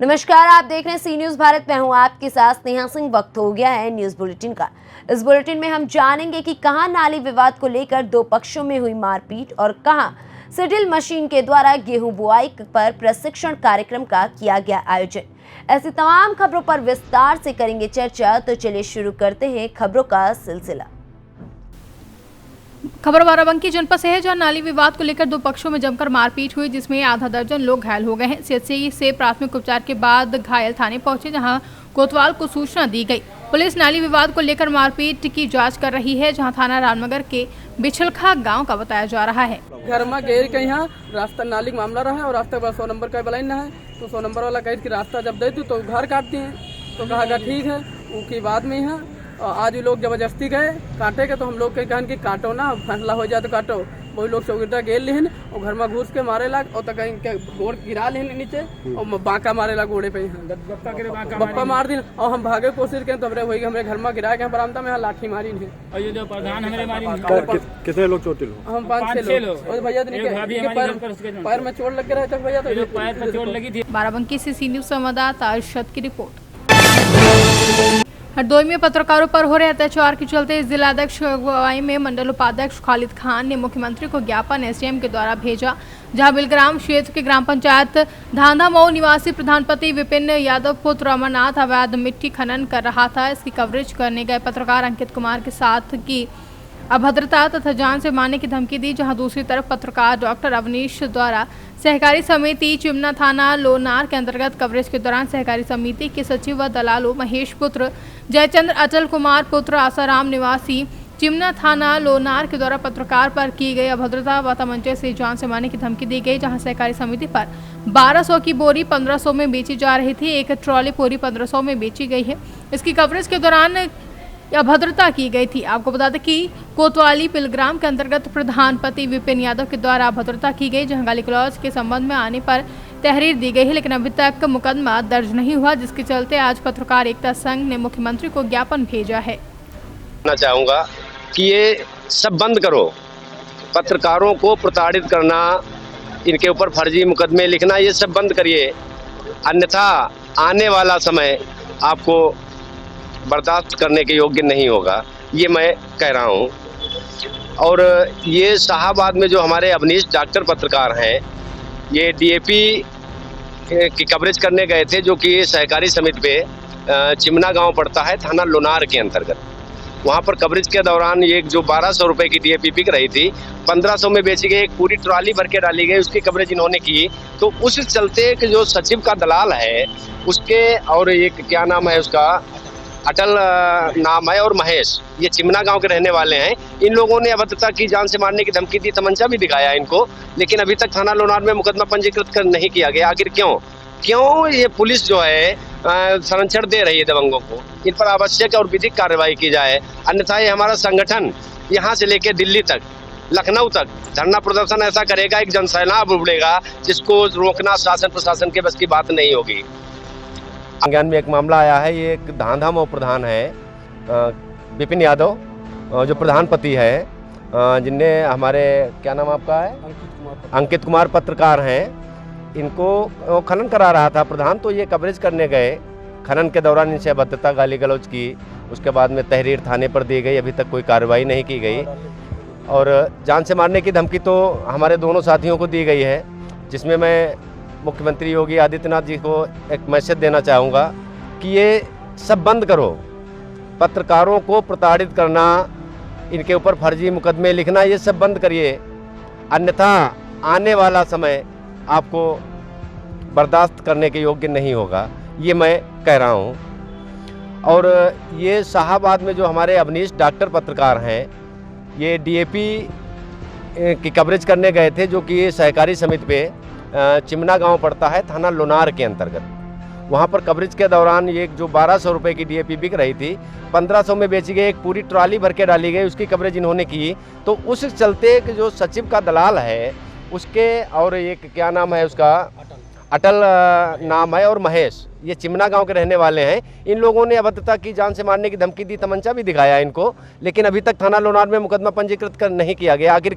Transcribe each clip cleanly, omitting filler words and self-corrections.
नमस्कार, आप देख रहे हैं सी न्यूज भारत। मैं हूं आपके साथ स्नेहा सिंह। वक्त हो गया है न्यूज बुलेटिन का। इस बुलेटिन में हम जानेंगे कि कहां नाली विवाद को लेकर दो पक्षों में हुई मारपीट और कहां सिडिल मशीन के द्वारा गेहूं बुआई पर प्रशिक्षण कार्यक्रम का किया गया आयोजन। ऐसी तमाम खबरों पर विस्तार से करेंगे चर्चा। तो चलिए शुरू करते हैं खबरों का सिलसिला। खबर बाराबंकी जनपद से है, जहां नाली विवाद को लेकर दो पक्षों में जमकर मारपीट हुई, जिसमें आधा दर्जन लोग घायल हो गए हैं। सीएचसी से प्राथमिक उपचार के बाद घायल थाने पहुंचे, जहां कोतवाल को सूचना दी गई। पुलिस नाली विवाद को लेकर मारपीट की जांच कर रही है, जहां थाना रामनगर के बिछलखा गांव का बताया जा रहा है। घर में घेर के यहाँ रास्ता नाली का मामला रहा है और रास्ते पर 100 नंबर का बलाइन है, तो 100 नंबर वाला कह कि रास्ता जब दे दू तो घर काट दिए, तो कहा ठीक है। उसकी बाद में है आज लोग जबरदस्ती गए काटे के, तो हम लोग के कहन कि काटो ना, फैसला हो जाए तो काटो। वही लोग चौकीदार गेल लेन और घर में घुस के मारे लग और तक गोड़ गिरा लेन नीचे और बांका मारे लग गोड़े पे बप्पा मार दिन और हम भागे कोशिश करें तो वही हमारे घर में गिरा के बरामदा में लाठी मारी कितने लोग चोटिल हो? हम 5-6 लोग और भैया पैर में चोट लग रहे थे भैया, तो पैर में चोट लगी थी। बाराबंकी से सी न्यूज संवाददाता अरशद की रिपोर्ट। हरदोई में पत्रकारों पर हो रहे अत्याचार के चलते जिलाध्यक्ष अगुवाई में मंडल उपाध्यक्ष खालिद खान ने मुख्यमंत्री को ज्ञापन एसडीएम के द्वारा भेजा, जहां बिलग्राम क्षेत्र के ग्राम पंचायत धांधा मऊ निवासी प्रधानपति विपिन यादव पुत्र अमरनाथ अवैध मिट्टी खनन कर रहा था। इसकी कवरेज करने गए पत्रकार अंकित कुमार के साथ की अभद्रता तथा जान से मारने की धमकी दी, जहां दूसरी तरफ पत्रकार डॉक्टर अवनीश द्वारा सहकारी समिति चिमना थाना लोनार के अंतर्गत कवरेज के दौरान सहकारी समिति के सचिव व दलालू महेश पुत्र जयचंद्र अचल कुमार पुत्र आसाराम निवासी चिमना थाना लोनार के द्वारा पत्रकार पर की गई अभद्रता व तमंचे से जान से मारने की धमकी दी गई, जहां सहकारी समिति पर 1200 की बोरी 1500 में बेची जा रही थी। एक ट्रॉली बोरी 1500 में बेची गई है। इसकी कवरेज के दौरान अभद्रता की गई थी। आपको बता दें कि कोतवाली पिलग्राम के अंतर्गत प्रधानपति विपिन यादव के द्वारा अभद्रता की गई, जहां गाली गलौज के संबंध में आने पर तहरीर दी गई है, लेकिन अभी तक मुकदमा दर्ज नहीं हुआ, जिसके चलते आज पत्रकार एकता संघ ने मुख्यमंत्री को ज्ञापन भेजा है। मैं चाहूँगा कि ये सब बंद करो, पत्रकारों को प्रताड़ित करना, इनके ऊपर फर्जी मुकदमे लिखना, ये सब बंद करिए, अन्यथा आने वाला समय आपको बर्दाश्त करने के योग्य नहीं होगा, ये मैं कह रहा हूँ। और ये शाहाबाद में जो हमारे अवनीश डॉक्टर पत्रकार हैं, ये डीएपी की कवरेज करने गए थे, जो कि सहकारी समिति पे चिमना गांव पड़ता है थाना लोनार के अंतर्गत। वहाँ पर कवरेज के दौरान ये जो 1200 रुपये की डीएपी बिक रही थी 1500 में बेची गई, एक पूरी ट्रॉली भर के डाली गई, उसकी कवरेज इन्होंने की। तो उस चलते कि जो सचिव का दलाल है उसके, और एक क्या नाम है उसका, अटल नाम है, और महेश, ये चिमना गांव के रहने वाले हैं। इन लोगों ने अभद्रता की, जान से मारने की धमकी दी, तमंचा भी दिखाया इनको, लेकिन अभी तक थाना लोनार में मुकदमा पंजीकृत नहीं किया गया। आखिर क्यों ये पुलिस जो है संरक्षण दे रही है दबंगों को? इन पर आवश्यक और विधिक कार्रवाई की जाए, अन्यथा ये हमारा संगठन यहाँ से लेकर दिल्ली तक, लखनऊ तक धरना प्रदर्शन ऐसा करेगा, एक जनसैलाब उमड़ेगा, जिसको रोकना शासन प्रशासन के बस की बात नहीं होगी। ज्ञान में एक मामला आया है, ये एक धांधा मऊ प्रधान है विपिन यादव, जो प्रधानपति है, जिनने हमारे क्या नाम आपका है, अंकित कुमार पत्रकार हैं, इनको खनन करा रहा था प्रधान। तो ये कवरेज करने गए, खनन के दौरान इनसे अभद्रता गाली गलौज की, उसके बाद में तहरीर थाने पर दी गई, अभी तक कोई कार्रवाई नहीं की गई। और जान से मारने की धमकी तो हमारे दोनों साथियों को दी गई है, जिसमें मैं मुख्यमंत्री योगी आदित्यनाथ जी को एक मैसेज देना चाहूँगा कि ये सब बंद करो, पत्रकारों को प्रताड़ित करना, इनके ऊपर फर्जी मुकदमे लिखना, ये सब बंद करिए, अन्यथा आने वाला समय आपको बर्दाश्त करने के योग्य नहीं होगा, ये मैं कह रहा हूँ। और ये शाहाबाद में जो हमारे अवनीश डॉक्टर पत्रकार हैं, ये डीएपी की कवरेज करने गए थे, जो कि सहकारी समिति पे चिमना गांव पड़ता है थाना लोनार के अंतर्गत। वहां पर कवरेज के दौरान ये जो 1200 रुपये की डीएपी बिक रही थी 1500 में बेची गई, एक पूरी ट्रॉली भर के डाली गई, उसकी कवरेज इन्होंने की। तो उस चलते कि जो सचिव का दलाल है उसके, और एक क्या नाम है उसका, अटल नाम है, और महेश, ये चिमना गांव के रहने वाले हैं। इन लोगों ने अभद्रता की, जान से मारने की धमकी दी, तमंचा भी दिखाया इनको, लेकिन अभी तक थाना लोनार में मुकदमा पंजीकृत नहीं किया गया। आखिर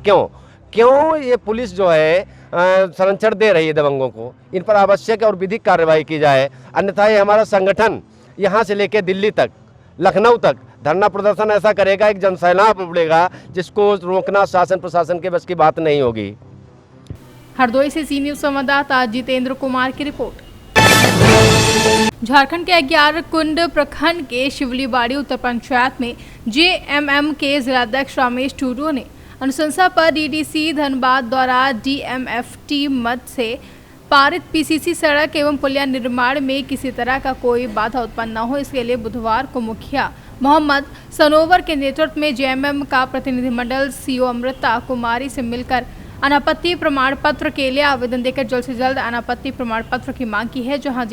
क्यों ये पुलिस जो है संरक्षण दे रही है दबंगों को। इन पर आवश्यक और विधिक कार्रवाई की जाए, अन्यथा ये हमारा संगठन यहाँ से लेकर दिल्ली तक, लखनऊ तक धरना प्रदर्शन ऐसा करेगा, एक जनसैलाब उमड़ेगा जिसको रोकना शासन प्रशासन के बस की बात नहीं होगी। हरदोई से सी न्यूज़ संवाददाता जितेंद्र कुमार की रिपोर्ट। झारखंड के 11 कुंड प्रखंड के शिवलीबाड़ी उत्तर पंचायत में जेएमएम के जिलाध्यक्ष रमेश टूडू ने अनुशंसा पर डीडीसी धनबाद द्वारा डीएमएफटी मद से पारित पीसीसी सड़क एवं पुलिया निर्माण में किसी तरह का कोई बाधा उत्पन्न न हो, इसके लिए बुधवार को मुखिया मोहम्मद सनोवर के नेतृत्व में जेएमएम का प्रतिनिधिमंडल सीओ अमृता कुमारी से मिलकर अनापत्ति प्रमाण पत्र के लिए आवेदन देकर जल्द से जल्द अनापत्ति प्रमाण पत्र की मांग की है। जहां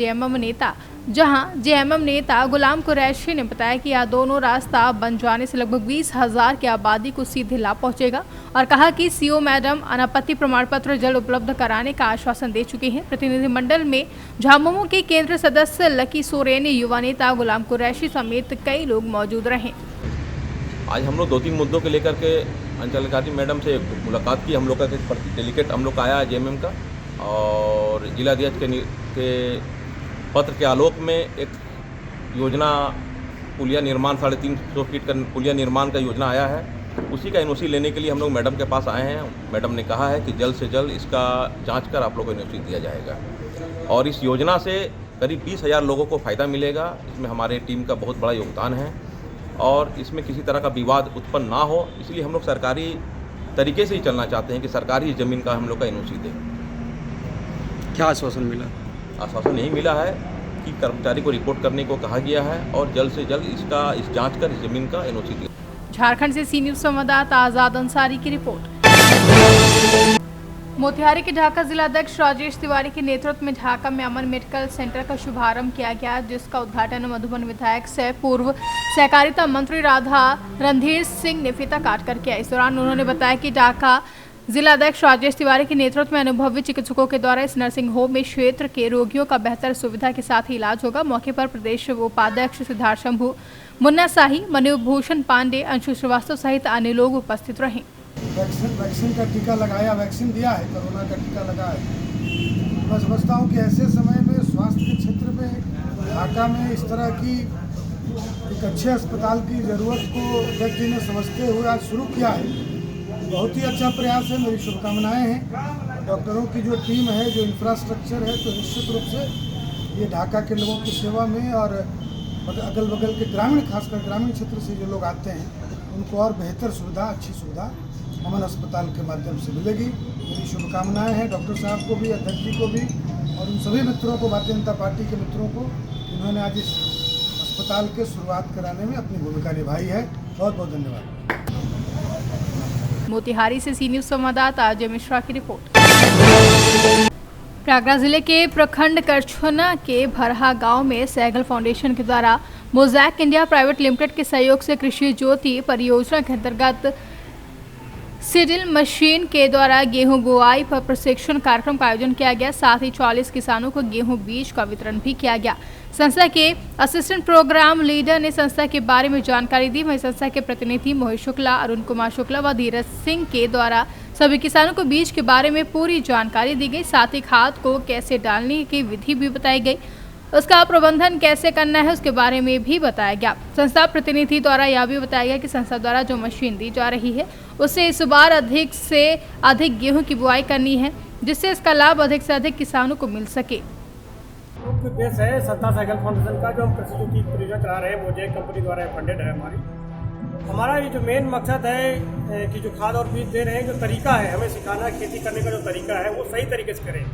जेएमएम नेता गुलाम कुरैशी ने बताया कि यह दोनों रास्ता बन जाने से लगभग 20,000 की आबादी को सीधे लाभ पहुंचेगा और कहा कि सीओ मैडम अनापत्ति प्रमाण पत्र जल्द उपलब्ध कराने का आश्वासन दे चुके हैं। प्रतिनिधिमंडल में झामुमो के केंद्रीय सदस्य लकी सोरेन, युवा नेता गुलाम कुरैशी समेत कई लोग मौजूद रहे। आज हम लोग 2-3 मुद्दों के लेकर के अंचलाधिकारी मैडम से मुलाकात की। हम लोग का डेलीगेट हम लोग का आया जेएमएम का, और जिलाध्यक्ष के पत्र के आलोक में एक योजना पुलिया निर्माण 350 फीट का पुलिया निर्माण का योजना आया है। उसी का एनओसी लेने के लिए हम लोग मैडम के पास आए हैं। मैडम ने कहा है कि जल्द से जल्द इसका जांच कर आप लोगों को एनओसी दिया जाएगा, और इस योजना से करीब 20,000 लोगों को फ़ायदा मिलेगा। इसमें हमारे टीम का बहुत बड़ा योगदान है और इसमें किसी तरह का विवाद उत्पन्न ना हो, इसलिए हम लोग सरकारी तरीके से ही चलना चाहते हैं कि सरकारी ज़मीन का हम लोग का एनओसी दें। क्या आश्वासन मिला? आश्वासन यही मिला है कि कर्मचारी को रिपोर्ट करने को कहा गया है और जल्द से जल्द इस जांच कर इस जमीन का एनओसी दिया। झारखंड से सी न्यूज़ संवाददाता आजाद अंसारी की रिपोर्ट। मोतिहारी के ढाका जिलाध्यक्ष राजेश तिवारी के नेतृत्व में ढाका में अमन मेडिकल सेंटर का शुभारंभ किया गया, जिसका उद्घाटन मधुबन विधायक से पूर्व सहकारिता मंत्री राधा रणधीर सिंह ने फीता काट कर किया। इस दौरान उन्होंने बताया कि ढाका जिलाध्यक्ष राजेश तिवारी के नेतृत्व में अनुभवी चिकित्सकों के द्वारा इस नर्सिंग होम में क्षेत्र के रोगियों का बेहतर सुविधा के साथ ही इलाज होगा। मौके पर प्रदेश उपाध्यक्ष सिद्धार्थ शंभू, मुन्ना शाही, मनुभूषण पांडे, अंशु श्रीवास्तव सहित अन्य लोग उपस्थित रहे। वैक्सीन का टीका लगाया, वैक्सीन दिया है, कोरोना का टीका लगा है। मैं समझता हूँ कि ऐसे समय में स्वास्थ्य के क्षेत्र में ढाका में इस तरह की एक अच्छे अस्पताल की ज़रूरत को अध्यक्ष जी ने समझते हुए आज शुरू किया है। बहुत ही अच्छा प्रयास है, मेरी शुभकामनाएं हैं। डॉक्टरों की जो टीम है, जो इंफ्रास्ट्रक्चर है, तो निश्चित रूप से ये ढाका के लोगों की सेवा में और अगल बगल के ग्रामीण, खासकर ग्रामीण क्षेत्र से जो लोग आते हैं उनको और बेहतर सुविधा, अच्छी सुविधा अमन अस्पताल के माध्यम से मिलेगी। मेरी शुभकामनाएं हैं डॉक्टर साहब को भी, अध्यक्ष जी को भी और उन सभी मित्रों को, भारतीय जनता पार्टी के मित्रों को, जिन्होंने आज इस अस्पताल के शुरुआत कराने में अपनी भूमिका निभाई है। बहुत बहुत धन्यवाद। मोतिहारी से सी न्यूज़ संवाददाता अजय मिश्रा की रिपोर्ट। प्रयागराज जिले के प्रखंड करछना के भरहा गांव में सैगल फाउंडेशन के द्वारा मोज़ैक इंडिया प्राइवेट लिमिटेड के सहयोग से कृषि ज्योति परियोजना के अंतर्गत सीडल मशीन के द्वारा गेहूं बुआई पर प्रशिक्षण कार्यक्रम का आयोजन किया गया। साथ ही 40 किसानों को गेहूं बीज का वितरण भी किया गया। संस्था के असिस्टेंट प्रोग्राम लीडर ने संस्था के बारे में जानकारी दी। वहीं संस्था के प्रतिनिधि मोहित शुक्ला, अरुण कुमार शुक्ला व धीरज सिंह के द्वारा सभी किसानों को बीज के बारे में पूरी जानकारी दी गई। साथ ही खाद को कैसे डालने की विधि भी बताई गई, उसका प्रबंधन कैसे करना है उसके बारे में भी बताया गया। संस्था प्रतिनिधि द्वारा यह भी बताया गया कि संस्था द्वारा जो मशीन दी जा रही है उससे इस बार अधिक से अधिक गेहूं की बुआई करनी है, जिससे इसका लाभ अधिक से अधिक किसानों को मिल सके। मुख्य उद्देश्य है संस्था सैगल फाउंडेशन का, जो हम कृषि ज्योति परियोजना चला रहे हैं, मोज़ैक कंपनी द्वारा फंडेड है। हमारा ये जो मेन मकसद है कि जो खाद और बीज दे रहे हैं, जो तरीका है हमें सिखाना, खेती करने का जो तरीका है वो सही तरीके से करें।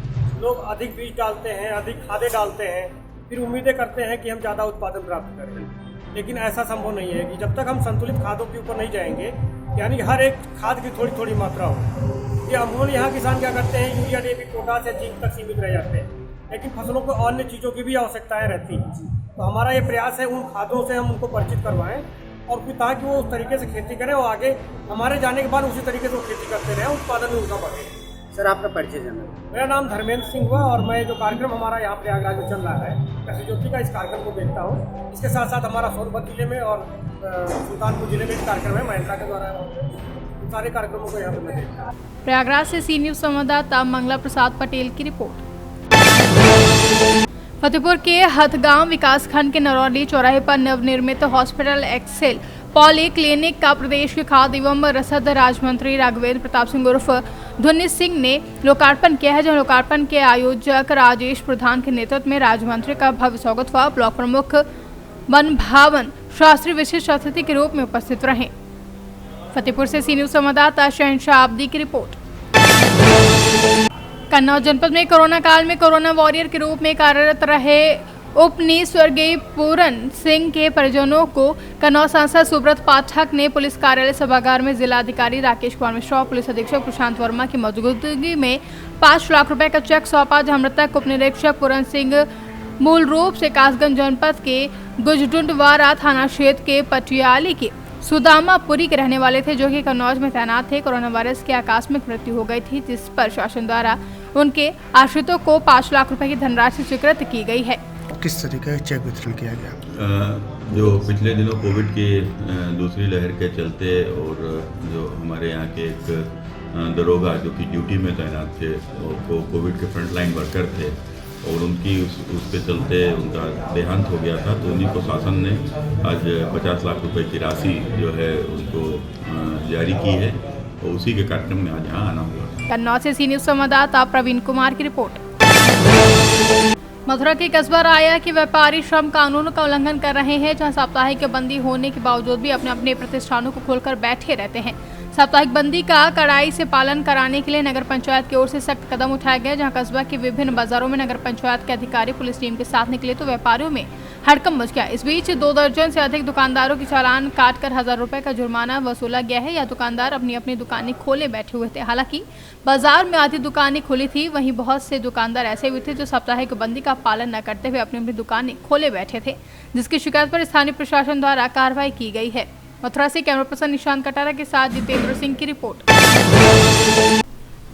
लोग अधिक बीज डालते हैं, अधिक खादें डालते हैं, फिर उम्मीदें करते हैं कि हम ज़्यादा उत्पादन प्राप्त करें, लेकिन ऐसा संभव नहीं है कि जब तक हम संतुलित खादों के ऊपर नहीं जाएंगे, यानी हर एक खाद की थोड़ी थोड़ी मात्रा हो। ये अमूमन यहाँ किसान क्या करते हैं, यूरिया, डीएपी, पोटाश या जिंक तक सीमित रह जाते हैं, लेकिन फसलों को अन्य चीज़ों की भी आवश्यकताएं रहती हैं। तो हमारा ये प्रयास है उन खादों से हम उनको परिचित करवाएं और फिर ताकि वो उस तरीके से खेती करें और आगे हमारे जाने के बाद उसी तरीके से वो खेती करते रहें, उत्पादन में उनका बढ़े। सर, आपका परिचय जाना। मेरा नाम धर्मेंद्र सिंह हुआ और मैं जो कार्यक्रम हमारा यहाँ प्रयागराज में चल रहा है कृषि ज्योति का, इस कार्यक्रम को देखता हूँ। इसके साथ साथ हमारा सोनभद्र जिले में और सुल्तानपुर जिले में कार्यक्रम है महिंद्रा के द्वारा सारे कार्यक्रमों को यहाँ पर मैं देखता हूँ। प्रयागराज से सी न्यूज संवाददाता मंगला प्रसाद पटेल की रिपोर्ट। फतेहपुर के हथगांव विकासखंड के नरौली चौराहे पर नवनिर्मित हॉस्पिटल एक्सेल पॉली क्लिनिक का प्रदेश के खाद्य एवं रसद राज्य मंत्री राघवेंद्र प्रताप सिंह उर्फ धुन्नी सिंह ने लोकार्पण किया है, जहां लोकार्पण के आयोजक राजेश प्रधान के नेतृत्व में राज्य मंत्री का भव्य स्वागत हुआ। ब्लॉक प्रमुख वन भावन शास्त्री विशिष्ट अतिथि के रूप में उपस्थित रहे। फतेहपुर से सी न्यूज संवाददाता शहनशाह आब्दी की रिपोर्ट। कन्नौज जनपद में कोरोना काल में कोरोना वॉरियर के रूप में कार्यरत रहे उपनी स्वर्गीय पूरन सिंह के परिजनों को कन्नौज सांसद सुब्रत पाठक ने पुलिस कार्यालय सभागार में जिला अधिकारी राकेश कुमार मिश्रा, पुलिस अधीक्षक प्रशांत वर्मा की मौजूदगी में 5 लाख रुपए का चेक सौंपा, जहां मृतक उप निरीक्षक पूरन सिंह मूल रूप से कासगंज जनपद के गुजडुंडवारा थाना क्षेत्र के पटियाली के सुदामापुरी के रहने वाले थे, जो कि कन्नौज में तैनात थे। कोरोना वायरस की आकस्मिक मृत्यु हो गई थी, जिस पर शासन द्वारा उनके आश्रितों को 5 लाख रुपए की धनराशि स्वीकृत की गई है। किस तरीके का चेक वितरण किया गया? जो पिछले दिनों कोविड की दूसरी लहर के चलते और जो हमारे यहाँ के एक दरोगा जो कि ड्यूटी में तैनात थे और वो कोविड के फ्रंटलाइन वर्कर थे और उनकी उसके चलते उनका देहांत हो गया था, तो उन्हीं को शासन ने आज 50 लाख रुपए की राशि जो है उनको जारी की है और उसी के कार्यक्रम में आज यहाँ आना हुआ। कन्नौज से सी न्यूज संवाददाता प्रवीण कुमार की रिपोर्ट। मथुरा के कस्बा राया के व्यापारी श्रम कानून का उल्लंघन कर रहे हैं, जहां साप्ताहिक बंदी होने के बावजूद भी अपने अपने प्रतिष्ठानों को खोलकर बैठे रहते हैं। साप्ताहिक बंदी का कड़ाई से पालन कराने के लिए नगर पंचायत की ओर से सख्त कदम उठाया गया, जहां कस्बा के विभिन्न बाजारों में नगर पंचायत के अधिकारी पुलिस टीम के साथ निकले तो व्यापारियों में हड़कंप मच गया। इस बीच 2 दर्जन से अधिक दुकानदारों की चालान काटकर 1000 रुपए का जुर्माना वसूला गया है। यह दुकानदार अपनी अपनी दुकानें खोले बैठे हुए थे। हालांकि बाजार में आधी दुकानें खुली थी, वहीं बहुत से दुकानदार ऐसे भी थे जो साप्ताहिक बंदी का पालन न करते हुए अपनी अपनी दुकानें खोले बैठे थे, जिसकी शिकायत पर स्थानीय प्रशासन द्वारा कार्रवाई की गई है। मथुरा से कैमरा पर्सन निशांत कटारा के साथ जितेंद्र सिंह की रिपोर्ट।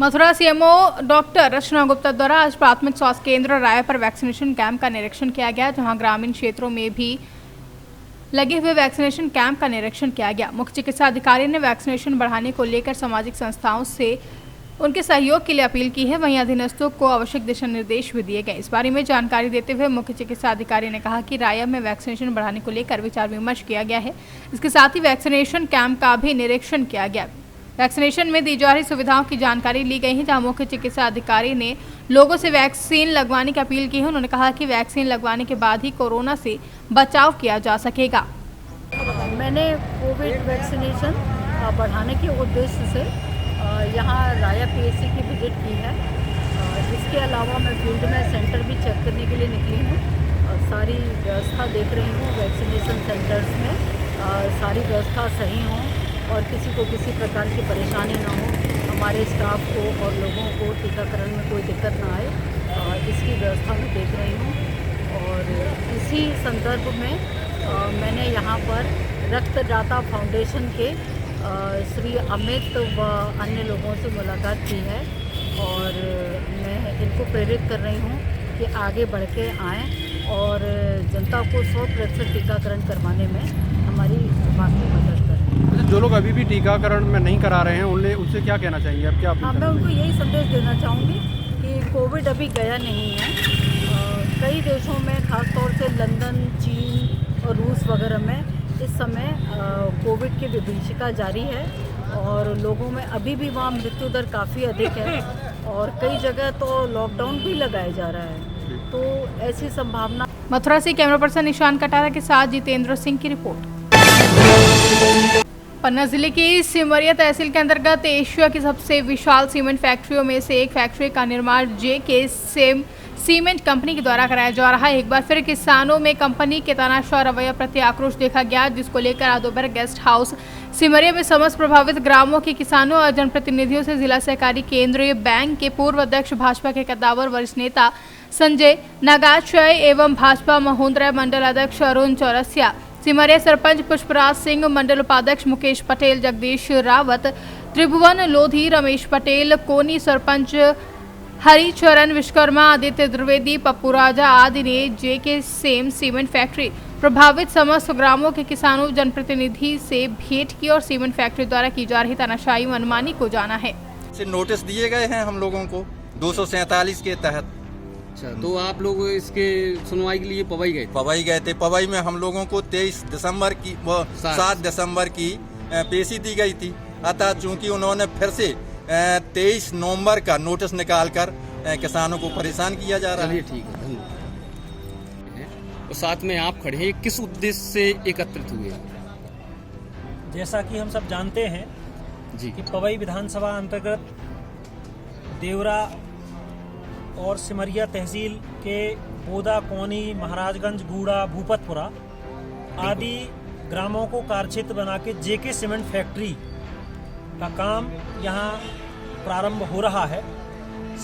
मथुरा सीएमओ डॉक्टर रचना गुप्ता द्वारा आज प्राथमिक स्वास्थ्य केंद्र राय पर वैक्सीनेशन कैंप का निरीक्षण किया गया, जहां ग्रामीण क्षेत्रों में भी लगे हुए वैक्सीनेशन कैंप का निरीक्षण किया गया। मुख्य चिकित्सा अधिकारी ने वैक्सीनेशन बढ़ाने को लेकर सामाजिक संस्थाओं से उनके सहयोग के लिए अपील की है। वहीं अधीनस्थों को आवश्यक दिशा निर्देश भी दिए गए। इस बारे में जानकारी देते हुए मुख्य चिकित्सा अधिकारी ने कहा कि राया में वैक्सीनेशन बढ़ाने को लेकर विचार विमर्श किया गया है। इसके साथ ही वैक्सीनेशन कैंप का भी निरीक्षण किया गया। वैक्सीनेशन में दी जा रही सुविधाओं की जानकारी ली गई है, जहां मुख्य चिकित्सा अधिकारी ने लोगों से वैक्सीन लगवाने की अपील की है। उन्होंने कहा कि वैक्सीन लगवाने के बाद ही कोरोना से बचाव किया जा सकेगा। मैंने कोविड वैक्सीनेशन बढ़ाने के उद्देश्य से यहाँ राया पीएचसी की विजिट की है। इसके अलावा मैं फील्ड में सेंटर भी चेक करने के लिए निकली हूँ। सारी व्यवस्था देख रही हूँ, वैक्सीनेशन सेंटर्स में सारी व्यवस्था सही हों और किसी को किसी प्रकार की परेशानी ना हो, हमारे स्टाफ को और लोगों को टीकाकरण में कोई दिक्कत ना आए, इसकी व्यवस्था मैं देख रही हूँ। और इसी संदर्भ में मैंने यहाँ पर रक्तदाता फाउंडेशन के श्री अमित व अन्य लोगों से मुलाकात की है और मैं इनको प्रेरित कर रही हूँ कि आगे बढ़ के आएँ और जनता को 100% टीकाकरण करवाने में हमारी बाकी मदद करें। जो लोग अभी भी टीकाकरण में नहीं करा रहे हैं उनसे क्या कहना चाहेंगे आप? क्या हाँ, मैं उनको यही संदेश देना चाहूँगी कि कोविड अभी गया नहीं है। कई देशों में खासतौर से लंदन, चीन और रूस वगैरह में इस समय कोविड की विभीषिका जारी है और लोगों में अभी भी वहाँ मृत्यु दर काफ़ी अधिक है और कई जगह तो लॉकडाउन भी लगाया जा रहा है, तो ऐसी संभावना। मथुरा से कैमरा पर्सन निशांत कटारा के साथ जितेंद्र सिंह की रिपोर्ट। पन्ना जिले की सिमरिया तहसील के अंतर्गत एशिया की सबसे विशाल सीमेंट फैक्ट्रियों में से एक फैक्ट्री का निर्माण जे.के. सीमेंट कंपनी के द्वारा कराया जा रहा है। एक बार फिर किसानों में कंपनी के तानाशाह रवैया प्रति आक्रोश देखा गया, जिसको लेकर आज दोपहर गेस्ट हाउस सिमरिया में समस्त प्रभावित ग्रामों के किसानों और जनप्रतिनिधियों से जिला सहकारी केंद्रीय बैंक के पूर्व अध्यक्ष, भाजपा के कद्दावर वरिष्ठ नेता संजय नागाचय एवं भाजपा महोदय मंडल अध्यक्ष अरुण चौरसिया, सिमरिया सरपंच पुष्पराज सिंह, मंडल उपाध्यक्ष मुकेश पटेल, जगदीश रावत, त्रिभुवन लोधी, रमेश पटेल, कोनी सरपंच हरिचरण विश्वकर्मा, आदित्य द्विवेदी, पप्पू राजा आदि ने जे.के. सीमेंट फैक्ट्री प्रभावित समस्त ग्रामों के किसानों जनप्रतिनिधि से भेंट की और सीमेंट फैक्ट्री द्वारा की जा रही तानाशाही मनमानी को जाना है। से नोटिस दिए गए हैं हम लोगों को 247 के तहत। अच्छा, तो आप लोग इसके सुनवाई के लिए पवई गए थे। पवई में हम लोगों को 7 दिसंबर की पेशी दी गई थी। अतः चूंकि उन्होंने फिर से 23 नवंबर का नोटिस निकालकर किसानों को परेशान किया जा रहा है। ठीक है, धन्यवाद। और साथ में आप खड़े हैं, किस उद्देश्य से एकत्रित हुए? जैसा कि हम सब जानते हैं जी कि पवई विधानसभा अंतर्गत देवरा और सिमरिया तहसील के बोदा, कोनी, महाराजगंज, गूड़ा, भूपतपुरा आदि ग्रामों को कार्यक्षेत्र बना के जेके सीमेंट फैक्ट्री का काम यहाँ प्रारंभ हो रहा है।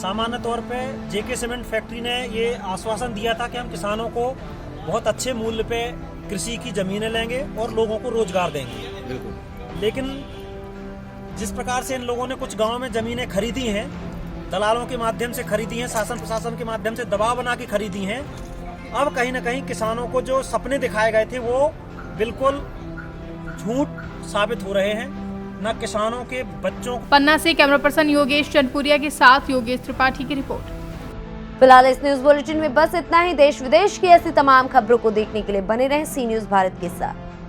सामान्य तौर पे जेके सीमेंट फैक्ट्री ने ये आश्वासन दिया था कि हम किसानों को बहुत अच्छे मूल्य पे कृषि की ज़मीनें लेंगे और लोगों को रोजगार देंगे। बिल्कुल। लेकिन जिस प्रकार से इन लोगों ने कुछ गांवों में ज़मीनें खरीदी हैं, दलालों के माध्यम से खरीदी हैं, शासन प्रशासन के माध्यम से दबाव बना के खरीदी हैं, अब कहीं ना कहीं किसानों को जो सपने दिखाए गए थे वो बिल्कुल झूठ साबित हो रहे हैं। न किसानों के बच्चों। पन्ना से कैमरा पर्सन योगेश चंदपुरिया के साथ योगेश त्रिपाठी की रिपोर्ट। फिलहाल इस न्यूज बुलेटिन में बस इतना ही। देश विदेश की ऐसी तमाम खबरों को देखने के लिए बने रहें सी न्यूज भारत के साथ।